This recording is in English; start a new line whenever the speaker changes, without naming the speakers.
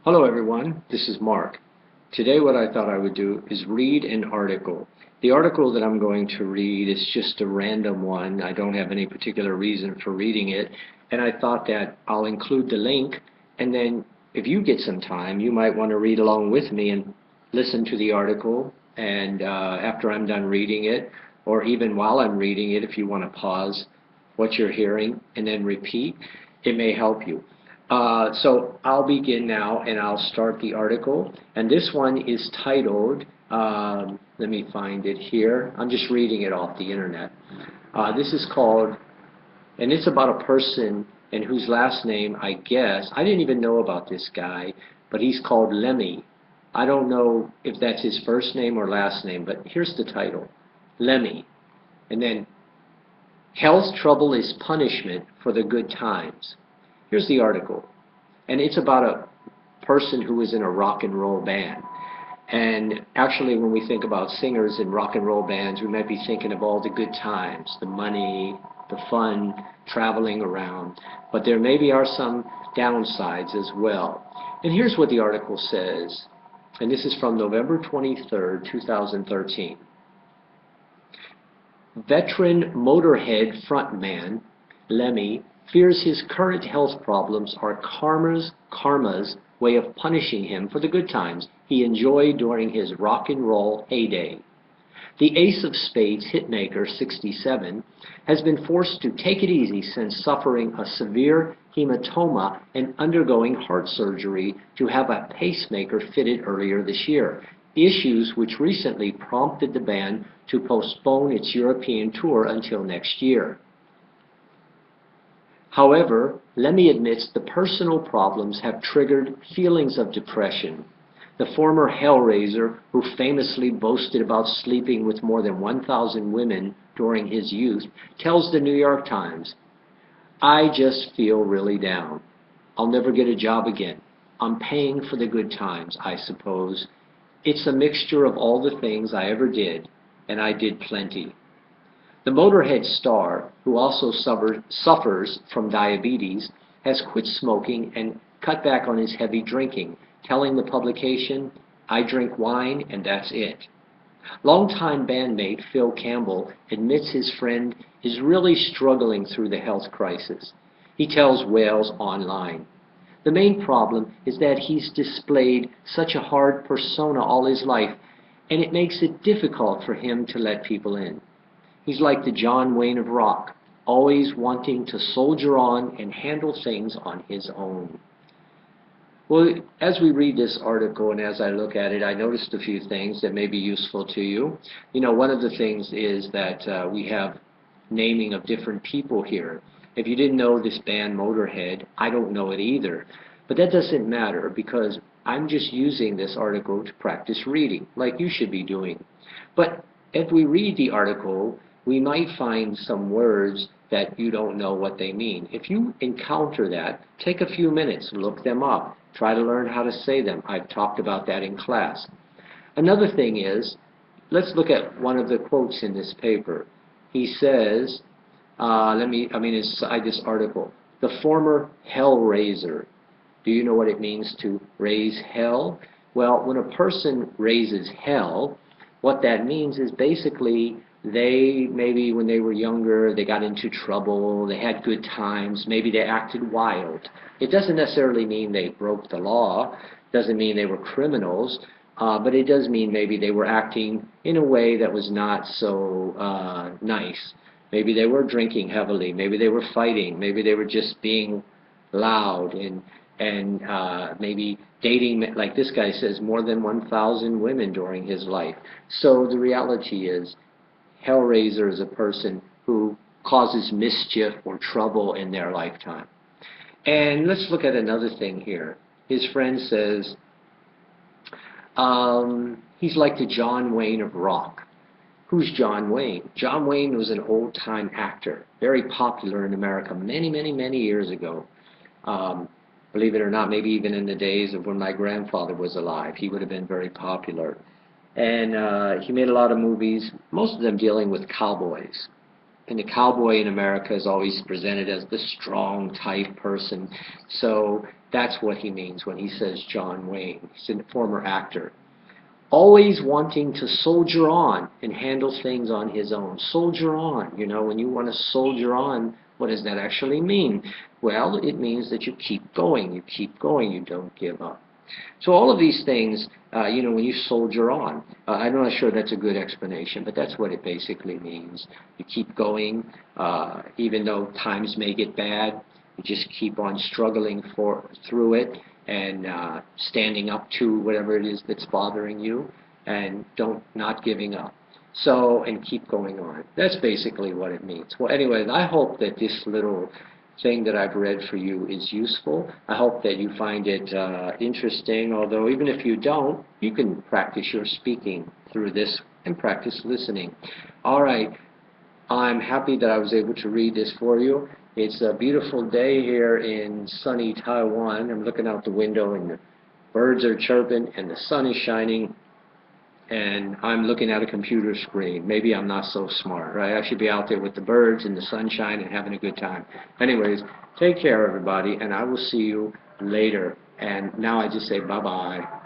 Hello everyone, this is Mark. Today what I thought I would do is read an article. The article that I'm going to read is just a random one. I don't have any particular reason for reading it, and I thought that I'll include the link, and then if you get some time, you might want to read along with me and listen to the article, and after I'm done reading it, or even while I'm reading it, if you want to pause what you're hearing and then repeat, it may help you. So I'll begin now and I'll start the article. And this one is titled, let me find it here. I'm just reading it off the internet. This is called, and it's about a person and whose last name, I guess, I didn't even know about this guy, but he's called Lemmy. I don't know if that's his first name or last name, but here's the title, Lemmy. And then, health trouble is punishment for the good times. Here's the article, and it's about a person who was in a rock and roll band. And actually, when we think about singers in rock and roll bands, we might be thinking of all the good times, the money, the fun, traveling around. But there maybe are some downsides as well. And here's what the article says, and this is from November 23rd, 2013. Veteran Motorhead frontman Lemmy fears his current health problems are karma's way of punishing him for the good times he enjoyed during his rock and roll heyday. The Ace of Spades hitmaker, 67, has been forced to take it easy since suffering a severe hematoma and undergoing heart surgery to have a pacemaker fitted earlier this year, issues which recently prompted the band to postpone its European tour until next year. However, Lemmy admits the personal problems have triggered feelings of depression. The former Hellraiser, who famously boasted about sleeping with more than 1,000 women during his youth, tells the New York Times, "I just feel really down. I'll never get a job again. I'm paying for the good times, I suppose. It's a mixture of all the things I ever did, and I did plenty." The Motorhead star, who also suffers from diabetes, has quit smoking and cut back on his heavy drinking, telling the publication, "I drink wine and that's it." Longtime bandmate Phil Campbell admits his friend is really struggling through the health crisis. He tells Wales Online, "The main problem is that he's displayed such a hard persona all his life, and it makes it difficult for him to let people in. He's like the John Wayne of rock, always wanting to soldier on and handle things on his own." Well, as we read this article and as I look at it, I noticed a few things that may be useful to you. You know, one of the things is that we have naming of different people here. If you didn't know this band Motorhead, I don't know it either. But that doesn't matter because I'm just using this article to practice reading, like you should be doing. But if we read the article, we might find some words that you don't know what they mean. If you encounter that, take a few minutes, look them up, try to learn how to say them. I've talked about that in class. Another thing is, let's look at one of the quotes in this paper. He says, inside this article, "The former Hellraiser." Do you know what it means to raise hell? Well, when a person raises hell, what that means is basically they, maybe when they were younger, they got into trouble, they had good times, maybe they acted wild. It doesn't necessarily mean they broke the law, doesn't mean they were criminals, but it does mean maybe they were acting in a way that was not so nice. Maybe they were drinking heavily, maybe they were fighting, maybe they were just being loud and maybe dating, like this guy says, more than 1,000 women during his life. So the reality is, Hellraiser is a person who causes mischief or trouble in their lifetime. And let's look at another thing here. His friend says, he's like the John Wayne of rock. Who's John Wayne? John Wayne was an old-time actor, very popular in America many, many, many years ago. Believe it or not, maybe even in the days of when my grandfather was alive, he would have been very popular. And he made a lot of movies, most of them dealing with cowboys. And the cowboy in America is always presented as the strong type person. So That's what he means when he says John Wayne. He's a former actor. Always wanting to soldier on and handle things on his own. Soldier on. You know, when you want to soldier on, what does that actually mean? Well, it means that you keep going. You keep going. You don't give up. So all of these things, you know, when you soldier on, I'm not sure that's a good explanation, but that's what it basically means. You keep going, even though times may get bad. You just keep on struggling through it and standing up to whatever it is that's bothering you, and not giving up. So, and keep going on. That's basically what it means. Well, anyway, I hope that this little thing that I've read for you is useful. I hope that you find it interesting, although even if you don't, you can practice your speaking through this and practice listening. All right, I'm happy that I was able to read this for you. It's a beautiful day here in sunny Taiwan. I'm looking out the window and the birds are chirping and the sun is shining, and I'm looking at a computer screen. Maybe I'm not so smart, right? I should be out there with the birds and the sunshine and having a good time. Anyways, take care, everybody, and I will see you later. And now I just say bye-bye.